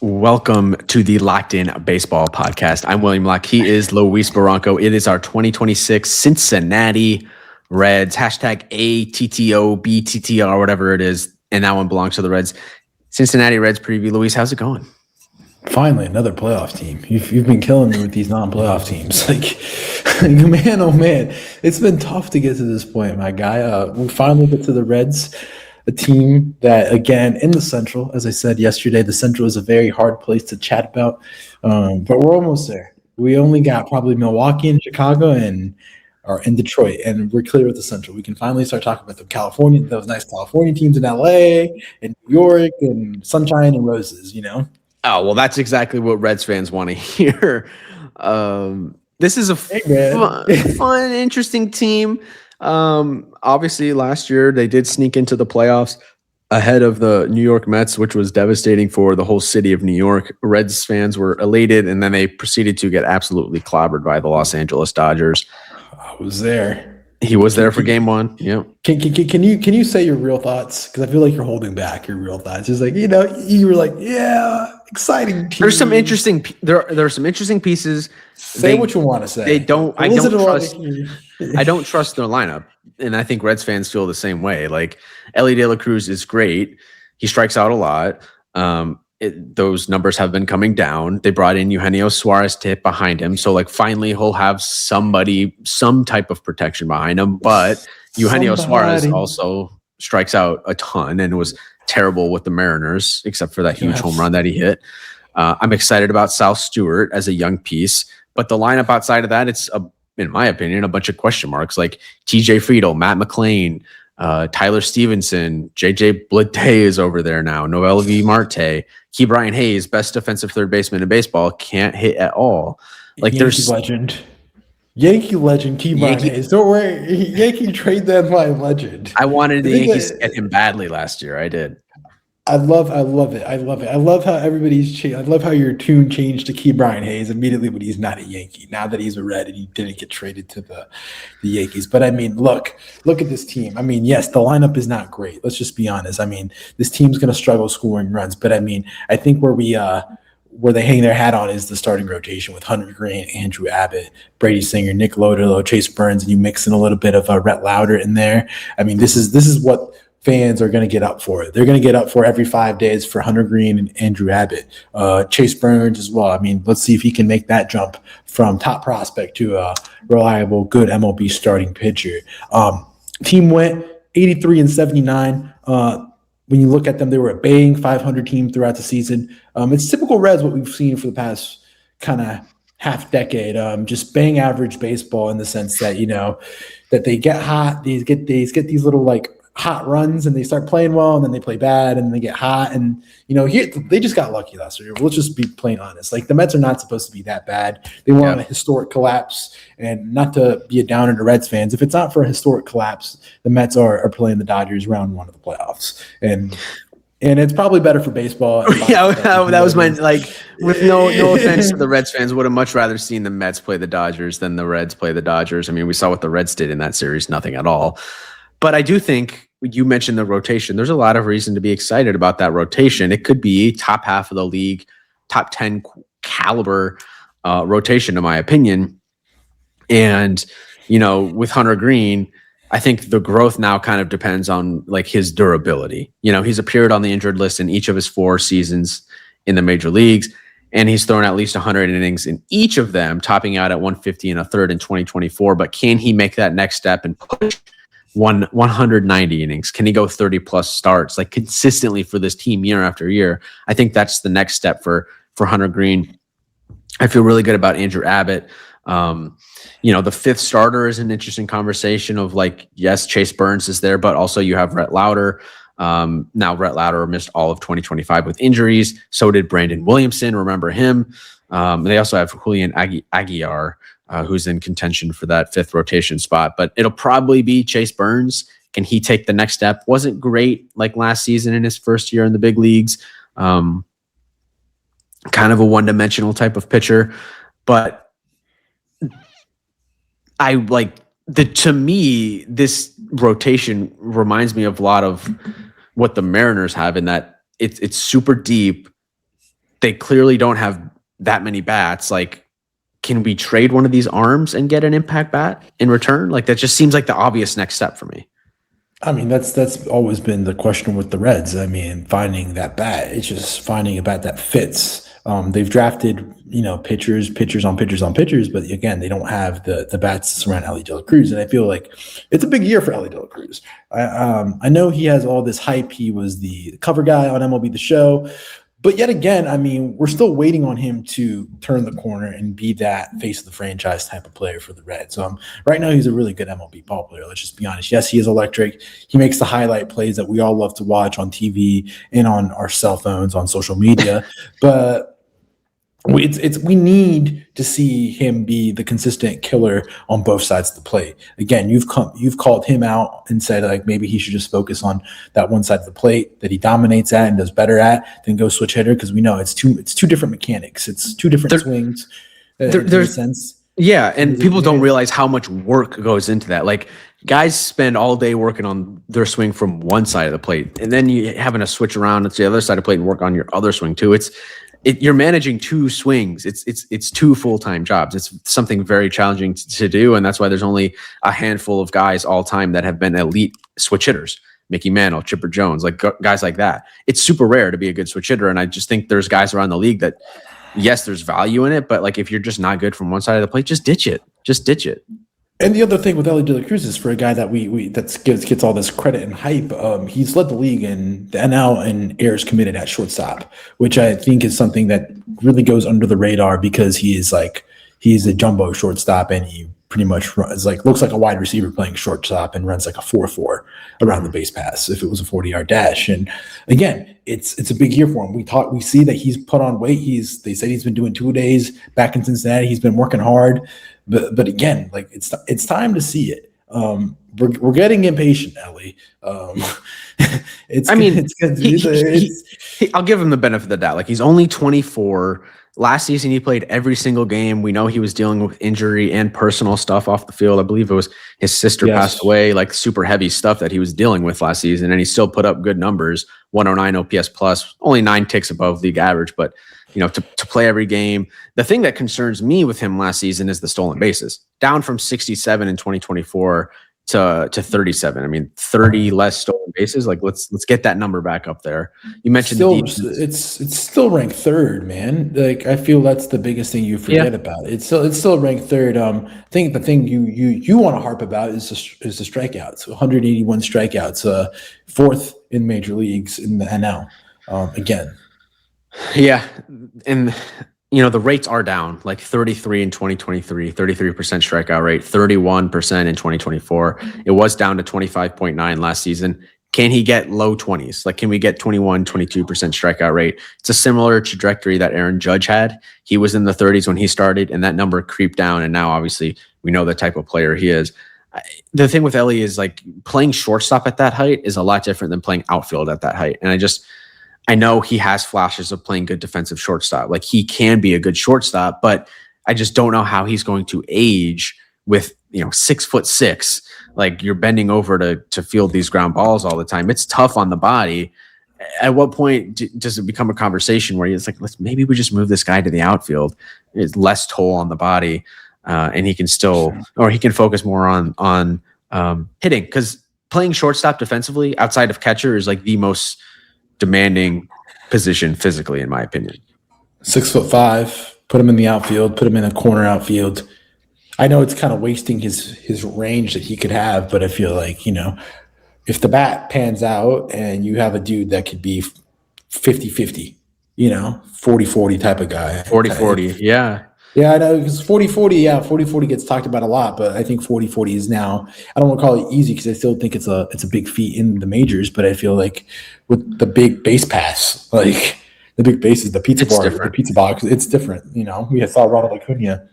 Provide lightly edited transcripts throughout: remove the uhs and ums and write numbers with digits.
Welcome to the Locked In Baseball Podcast. I'm William Locke. He is Luis Barranco. It is our 2026 Cincinnati Reds, hashtag ATTO, BTTR, whatever it is, and that one belongs to the Reds. Cincinnati Reds preview. Luis, how's it going? Finally, another playoff team. You've been killing me with these non-playoff teams. Man, oh man, it's been tough to get to this point, my guy. We finally get to the Reds, a team that, again, in the Central, as I said yesterday, the Central is a very hard place to chat about, but we're almost there. We only got probably Milwaukee and Chicago and Detroit, and we're clear with the Central. We can finally start talking about those nice California teams in LA and New York and sunshine and roses, Oh, well, that's exactly what Reds fans want to hear. This is a fun, interesting team. Obviously, last year they did sneak into the playoffs ahead of the New York Mets, which was devastating for the whole city of New York. Reds fans were elated, and then they proceeded to get absolutely clobbered by the Los Angeles Dodgers. I was there. He was there for game one. Yeah. Can you say your real thoughts? Because I feel like you're holding back your real thoughts. Just like, you were like, yeah, exciting team. There's some interesting. There are some interesting pieces. Say what you want to say. I don't trust their lineup, and I think Reds fans feel the same way. Like Elly De La Cruz is great. He strikes out a lot. Those numbers have been coming down. They brought in Eugenio Suárez to hit behind him. So, finally he'll have some type of protection behind him. But Eugenio Suárez also strikes out a ton and was terrible with the Mariners, except for that huge home run that he hit. I'm excited about South Stewart as a young piece. But the lineup outside of that, it's, in my opinion, a bunch of question marks. Like TJ Friedl, Matt McLain, Tyler Stevenson, JJ Bleday is over there now. Noel V. Marte, Key Brian Hayes, best defensive third baseman in baseball, can't hit at all. Yankee legend Key Brian Hayes. Don't worry, Yankee trade deadline legend. I wanted the Yankees to get him badly last year. I did. I love it. I love how everybody's changed. I love how your tune changed to Key Brian Hayes immediately when he's not a Yankee. Now that he's a Red and he didn't get traded to the Yankees. But I mean, look at this team. I mean, yes, the lineup is not great. Let's just be honest. I mean, this team's going to struggle scoring runs. But I mean, I think where they hang their hat on is the starting rotation with Hunter Greene, Andrew Abbott, Brady Singer, Nick Lodolo, Chase Burns, and you mix in a little bit of Rhett Lowder in there. I mean, this is what fans are going to get up for. They're going to get up for every 5 days for Hunter Greene and Andrew Abbott, Chase Burns as well. I mean, let's see if he can make that jump from top prospect to a reliable, good MLB starting pitcher. Team went 83-79. When you look at them, they were a bang 500 team throughout the season. It's typical Reds, what we've seen for the past kind of half decade, just bang average baseball in the sense that, that they get hot, they get these little hot runs and they start playing well and then they play bad and they get hot and here they just got lucky last year. Let's just be plain honest. The Mets are not supposed to be that bad. They were on a historic collapse, and not to be a downer to Reds fans, if it's not for a historic collapse, the Mets are playing the Dodgers round one of the playoffs, and it's probably better for baseball. Yeah, that was my with no offense to the Reds fans, would have much rather seen the Mets play the Dodgers than the Reds play the Dodgers. I mean, we saw what the Reds did in that series, nothing at all. But I do think you mentioned the rotation. There's a lot of reason to be excited about that rotation. It could be top half of the league, top 10 caliber rotation, in my opinion. And, with Hunter Greene, I think the growth now kind of depends on his durability. He's appeared on the injured list in each of his 4 seasons in the major leagues, and he's thrown at least 100 innings in each of them, topping out at 150 and a third in 2024. But can he make that next step and push 190 innings? Can he go 30 plus starts consistently for this team year after year? I think that's the next step for Hunter Greene. I feel really good about Andrew Abbott. The fifth starter is an interesting conversation of yes, Chase Burns is there, but also you have Rhett Lowder. Now Rhett Lowder missed all of 2025 with injuries. So did Brandon Williamson. Remember him. They also have Julian Aguilar, who's in contention for that 5th rotation spot, but it'll probably be Chase Burns. Can he take the next step? Wasn't great last season in his first year in the big leagues. Kind of a one-dimensional type of pitcher, but to me, this rotation reminds me of a lot of what the Mariners have in that it's super deep, they clearly don't have that many bats. Like, can we trade one of these arms and get an impact bat in return? Like, that just seems like the obvious next step for me. I mean, that's always been the question with the Reds. I mean, finding that bat, it's just finding a bat that fits. They've drafted, pitchers on pitchers, but again, they don't have the bats to surround Elly De La Cruz. And I feel like it's a big year for Elly De La Cruz. I know he has all this hype. He was the cover guy on MLB The Show. But yet again, I mean, we're still waiting on him to turn the corner and be that face of the franchise type of player for the Reds. Right now, he's a really good MLB ball player. Let's just be honest. Yes, he is electric. He makes the highlight plays that we all love to watch on TV and on our cell phones, on social media. But we need to see him be the consistent killer on both sides of the plate. Again, you've called him out and said like maybe he should just focus on that one side of the plate that he dominates at and does better at, then go switch hitter, because we know it's two different mechanics. It's two different swings. There's a sense. Yeah, and people don't realize how much work goes into that. Like, guys spend all day working on their swing from one side of the plate, and then you having to switch around to the other side of the plate and work on your other swing too. You're managing two swings. It's two full-time jobs. It's something very challenging to do, and that's why there's only a handful of guys all time that have been elite switch hitters. Mickey Mantle, Chipper Jones, like guys like that. It's super rare to be a good switch hitter, and I just think there's guys around the league that, yes, there's value in it, but like if you're just not good from one side of the plate, just ditch it. Just ditch it. And the other thing with Elly De La Cruz is, for a guy that gets all this credit and hype, he's led the league in the NL in errors committed at shortstop, which I think is something that really goes under the radar because he's a jumbo shortstop, and he pretty much looks like a wide receiver playing shortstop and runs like a 4.4 around the base pass if it was a 40-yard dash. And again, it's a big year for him. We see that he's put on weight. They said he's been doing 2 days back in Cincinnati. He's been working hard. But again, like it's time to see it. We're getting impatient, Elly. I'll give him the benefit of the doubt. Like, he's only 24. Last season, he played every single game. We know he was dealing with injury and personal stuff off the field. I believe it was his sister passed away, like super heavy stuff that he was dealing with last season, and he still put up good numbers, 109 OPS plus, only 9 ticks above league average, but to play every game. The thing that concerns me with him last season is the stolen bases, down from 67 in 2024 to 37. I mean, 30 less stolen bases. Like, let's get that number back up there. You mentioned it's still ranked third, man. Like, I feel that's the biggest thing you forget about. It's still ranked third. I think the thing you want to harp about is the strikeouts. 181 strikeouts, fourth in major leagues in the NL. Again. Yeah, and the rates are down, like 33 in 2023, 33% strikeout rate, 31% in 2024. It was down to 25.9 last season. Can he get low 20s? Like, can we get 21, 22% strikeout rate? It's a similar trajectory that Aaron Judge had. He was in the 30s when he started, and that number creeped down, and now obviously we know the type of player he is. The thing with Elly is, like, playing shortstop at that height is a lot different than playing outfield at that height. And I know he has flashes of playing good defensive shortstop. Like, he can be a good shortstop, but I just don't know how he's going to age with, 6'6". Like, you're bending over to field these ground balls all the time. It's tough on the body. At what point does it become a conversation where it's like, maybe we just move this guy to the outfield? It's less toll on the body, and he can or he can focus more on hitting, because playing shortstop defensively outside of catcher is like the most demanding position physically, in my opinion. 6'5", put him in the outfield, put him in a corner outfield. I know it's kind of wasting his range that he could have, but I feel like, if the bat pans out and you have a dude that could be 50-50, 40-40 type of guy. 40-40, yeah. Yeah, I know, because 40-40 gets talked about a lot, but I think 40-40 is now, I don't want to call it easy because I still think it's a big feat in the majors, but I feel like with the big base pass, like the big bases, the pizza box, it's different. We saw Ronald Acuna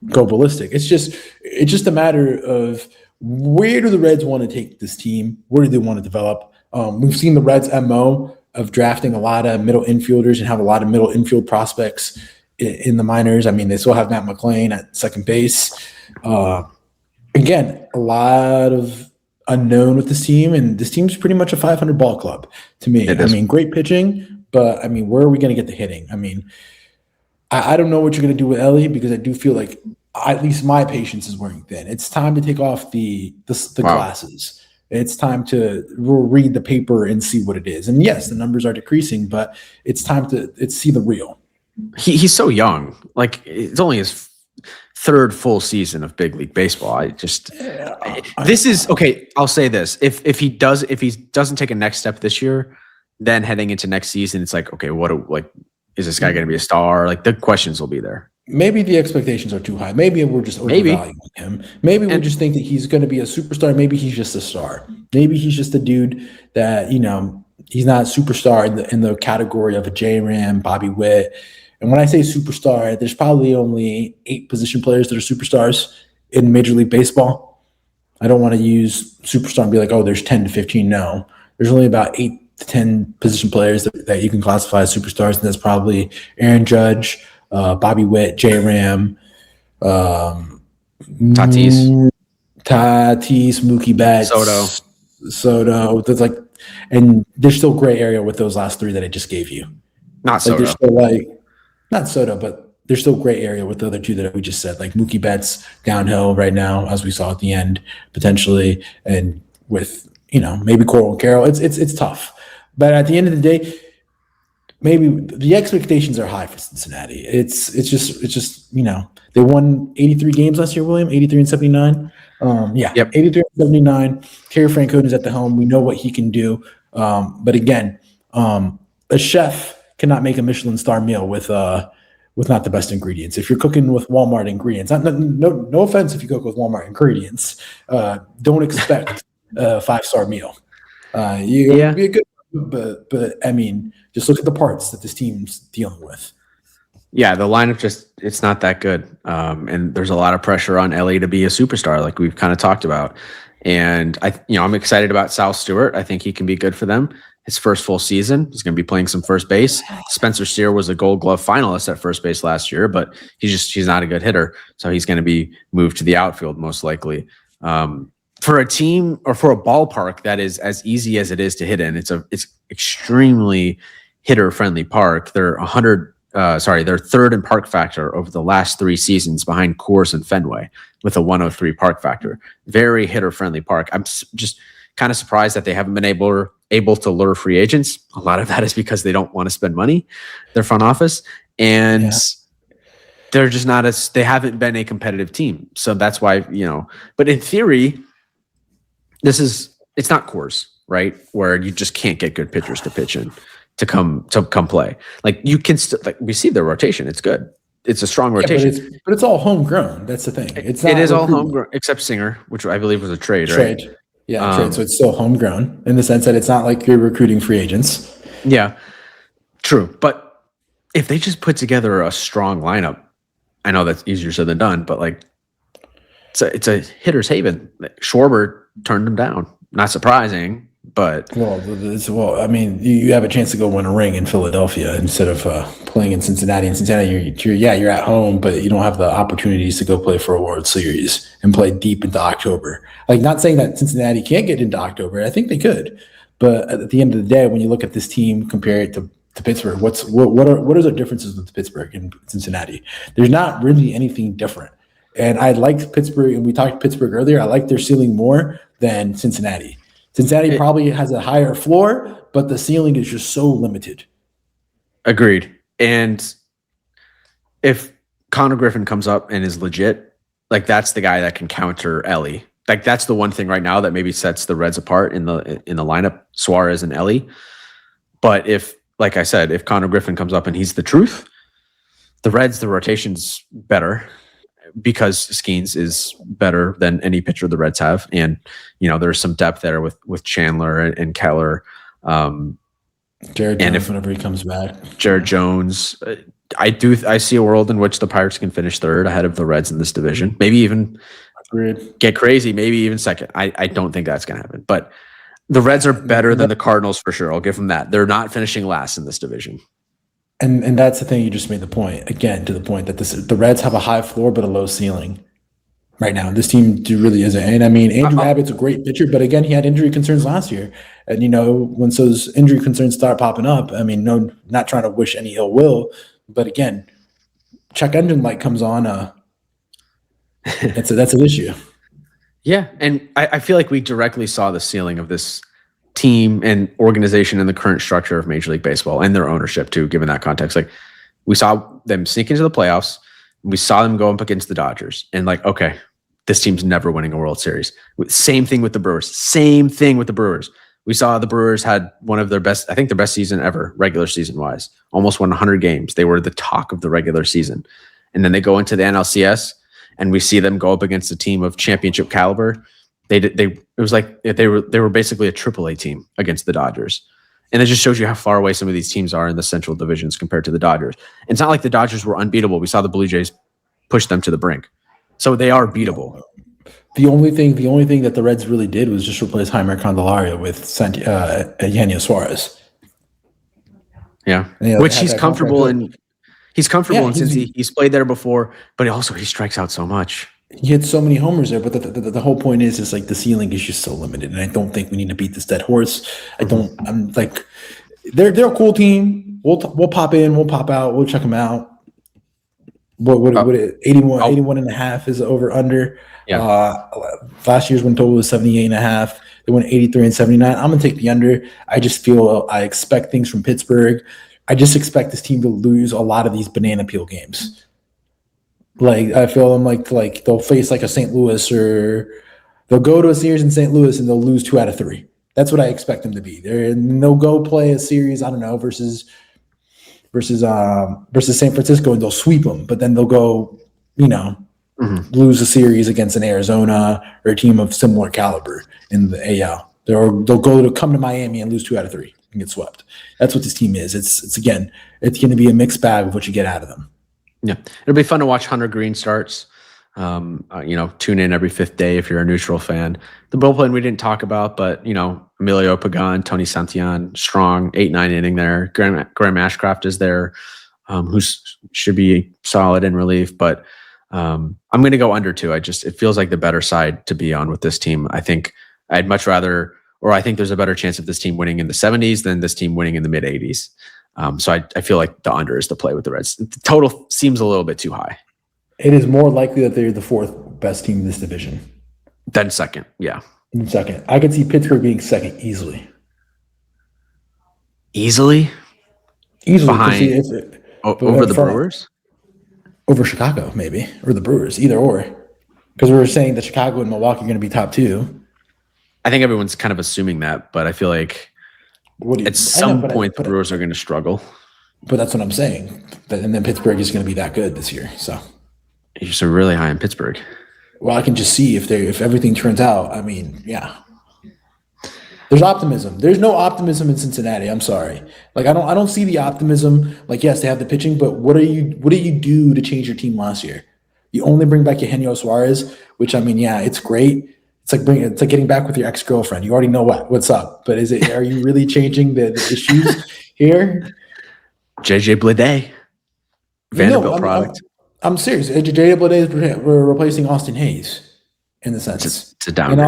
go ballistic. It's just a matter of, where do the Reds want to take this team? Where do they want to develop? We've seen the Reds' MO of drafting a lot of middle infielders and have a lot of middle infield prospects in the minors. I mean, they still have Matt McLain at second base. Again, a lot of unknown with this team, and this team's pretty much a 500 ball club to me. I mean, great pitching, But I mean, where are we going to get the hitting? I mean, I don't know what you're going to do with Elly, because I do feel like at least my patience is wearing thin. It's time to take off the glasses. It's time to read the paper and see what it is. And yes, the numbers are decreasing, but it's time to see the real. He's so young. Like, it's only his third full season of big league baseball. This is okay. I'll say this: if he doesn't take a next step this year, then heading into next season, it's like, okay, is this guy going to be a star? Like, the questions will be there. Maybe the expectations are too high. Maybe we're just overvaluing him. Maybe we just think that he's going to be a superstar. Maybe he's just a star. Maybe he's just a dude that, he's not a superstar in the category of a J-Ram, Bobby Witt. And when I say superstar, there's probably only 8 position players that are superstars in Major League Baseball. I don't want to use superstar and be like, oh, there's 10 to 15. No, there's only about 8 to 10 position players that you can classify as superstars. And that's probably Aaron Judge, Bobby Witt, J-Ram, Tatis, Mookie Betts, Soto. That's like, and there's still gray area with those last 3 that I just gave you. Not Soto. There's still not Soto, but there's still gray area with the other 2 that we just said, like Mookie Betts downhill right now, as we saw at the end potentially, and with maybe Coral and Carroll. It's tough, but at the end of the day, maybe the expectations are high for Cincinnati. It's just they won 83 games last year, William, 83 and 79. 83 and 79. Terry Francona is at the helm. We know what he can do. But again, a chef cannot make a Michelin star meal with not the best ingredients. If you're cooking with Walmart ingredients, no offense if you cook with Walmart ingredients, don't expect a 5-star meal. Be a good, but I mean, just look at the parts that this team's dealing with. Yeah, the lineup it's not that good. And there's a lot of pressure on Elly to be a superstar, like we've kind of talked about. And I'm excited about Sal Stewart. I think he can be good for them. His first full season, he's going to be playing some first base. Spencer Steer was a Gold Glove finalist at first base last year, but he's not a good hitter. So he's going to be moved to the outfield most likely. For a team or for a ballpark that is as easy as it is to hit in, it's extremely hitter-friendly park. They're they're third in park factor over the last 3 seasons behind Coors and Fenway with a 103 park factor. Very hitter-friendly park. I'm just kind of surprised that they haven't been able to lure free agents. A lot of that is because they don't want to spend money, their front office, and they're just not they haven't been a competitive team. So that's why, but in theory, it's not Coors, right? Where you just can't get good pitchers to pitch in to come play. Like, you can we see their rotation. It's good. It's a strong rotation. But it's all homegrown. That's the thing. It is all homegrown except Singer, which I believe was a trade, right? Yeah, trade. So it's still homegrown in the sense that it's not like you're recruiting free agents. Yeah, true. But if they just put together a strong lineup, I know that's easier said than done, but it's a hitter's haven. Schwarber turned them down. Not surprising, but I mean, you have a chance to go win a ring in Philadelphia instead of playing in Cincinnati. In Cincinnati, you're at home, but you don't have the opportunities to go play for a World Series and play deep into October. Like, not saying that Cincinnati can't get into October. I think they could, but at the end of the day, when you look at this team, compare it to Pittsburgh, what are the differences with Pittsburgh and Cincinnati? There's not really anything different. And I liked Pittsburgh, and we talked Pittsburgh earlier. I like their ceiling more than Cincinnati. Cincinnati probably has a higher floor, but the ceiling is just so limited. Agreed. And if Connor Griffin comes up and is legit, like, that's the guy that can counter Elly. Like, that's the one thing right now that maybe sets the Reds apart in the lineup, Suárez and Elly. But if, like I said, if Connor Griffin comes up and he's the truth, the Reds, the rotation's better, because Skeens is better than any pitcher the Reds have. And, there's some depth there with Chandler and Keller. Jared Jones, whenever he comes back. Jared Jones. I see a world in which the Pirates can finish third ahead of the Reds in this division. Maybe even get crazy, maybe even second. I don't think that's going to happen. But the Reds are better than the Cardinals for sure. I'll give them that. They're not finishing last in this division. And that's the thing, you just made the point, again, to the point that the Reds have a high floor but a low ceiling. right now. This team really isn't. And I mean, Andrew Abbott's a great pitcher, but again, he had injury concerns last year. And, you know, once those injury concerns start popping up, I mean, no, not trying to wish any ill will, but again, check engine light comes on. That's an issue. Yeah. And I feel like we directly saw the ceiling of this team and organization and the current structure of Major League Baseball and their ownership too, given that context. Like, we saw them sneak into the playoffs. We saw them go up against the Dodgers and like, okay, this team's never winning a World Series. Same thing with the Brewers. We saw the Brewers had one of their best, I think their best season ever, regular season wise, almost won 100 games. They were the talk of the regular season. And then they go into the NLCS and we see them go up against a team of championship caliber. It was like they were basically a AAA team against the Dodgers. And it just shows you how far away some of these teams are in the central divisions compared to the Dodgers. And it's not like the Dodgers were unbeatable. We saw the Blue Jays push them to the brink. So they are beatable. The only thing that the Reds really did was just replace Jaime Candelario with Eugenio Suárez. Yeah, which he's comfortable in. He's comfortable in since he's played there before, but he strikes out so much. He hit so many homers there, but the whole point is like the ceiling is just so limited, and I don't think we need to beat this dead horse. I'm like, they're a cool team. We'll pop in, we'll pop out, we'll check them out. What 81 and a half is over under. Yeah. Last year's win total was 78 and a half. They went 83 and 79. I'm gonna take the under. I just feel I expect things from Pittsburgh. I just expect this team to lose a lot of these banana peel games. Like, I feel them like they'll face like a St. Louis, or they'll go to a series in St. Louis and they'll lose 2 out of 3. That's what I expect them to be. They'll go play a series, I don't know, versus San Francisco, and they'll sweep them. But then they'll go, lose a series against an Arizona or a team of similar caliber in the AL. They'll come to Miami and lose 2 out of 3 and get swept. That's what this team is. It's going to be a mixed bag of what you get out of them. Yeah, it'll be fun to watch Hunter Greene starts. Tune in every 5th day if you're a neutral fan. The bullpen we didn't talk about, but Emilio Pagan, Tony Santillan, strong 8-9 inning there. Graham Ashcraft is there, who should be solid in relief. But I'm going to go under 2. It feels like the better side to be on with this team. I think I'd much rather, or I think there's a better chance of this team winning in the 70s than this team winning in the mid 80s. So I feel like the under is the play with the Reds. The total seems a little bit too high. It is more likely that they're the 4th best team in this division. Then second, yeah. Second. I could see Pittsburgh being second easily. Easily? Behind, over the Brewers? Over Chicago, maybe. Or the Brewers, either or. Because we were saying that Chicago and Milwaukee are going to be top 2. I think everyone's kind of assuming that, but I feel like at some point the Brewers are going to struggle. But that's what I'm saying. And then Pittsburgh is going to be that good this year. So you're so really high in Pittsburgh. Well, I can just see if everything turns out. I mean, yeah. There's optimism. There's no optimism in Cincinnati. I'm sorry. Like, I don't see the optimism. Like, yes, they have the pitching, but what did you do to change your team last year? You only bring back Eugenio Suárez, which, I mean, yeah, it's great. It's like getting back with your ex-girlfriend. You already know what's up, but are you really changing the issues here? JJ Bleday, Vanderbilt product. I'm serious. JJ Bleday, we're replacing Austin Hayes in the sense. It's a downgrade.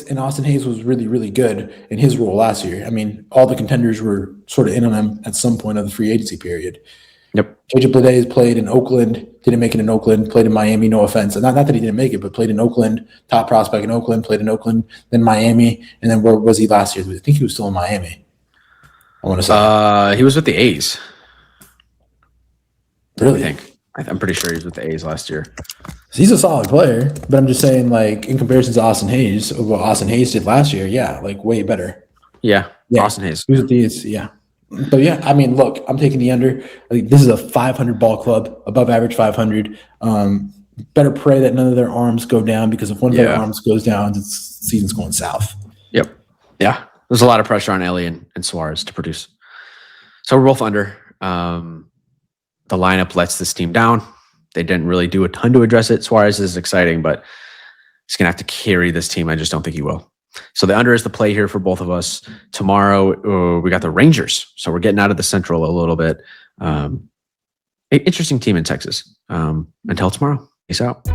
And Austin Hayes was really, really good in his role last year. I mean, all the contenders were sort of in on him at some point of the free agency period. Yep. JJ Bleday played in Oakland, didn't make it in Oakland, played in Miami, no offense. Not that he didn't make it, but played in Oakland, top prospect in Oakland, played in Oakland, then Miami, and then where was he last year? I think he was still in Miami. I want to say. He was with the A's. Really? I'm pretty sure he was with the A's last year. He's a solid player, but I'm just saying, like, in comparison to Austin Hayes, what Austin Hayes did last year, yeah, like way better. Yeah. Austin Hayes. He was with the A's, yeah. But yeah, I mean, look, I'm taking the under. Like, this is a 500 ball club, above average 500. Better pray that none of their arms go down, because if one of their arms goes down, the season's going south. Yep. Yeah. There's a lot of pressure on Elly and Suárez to produce. So we're both under. The lineup lets this team down. They didn't really do a ton to address it. Suárez is exciting, but he's going to have to carry this team. I just don't think he will. So the under is the play here for both of us. Tomorrow, we got the Rangers. So we're getting out of the Central a little bit. Interesting team in Texas. Until tomorrow. Peace out.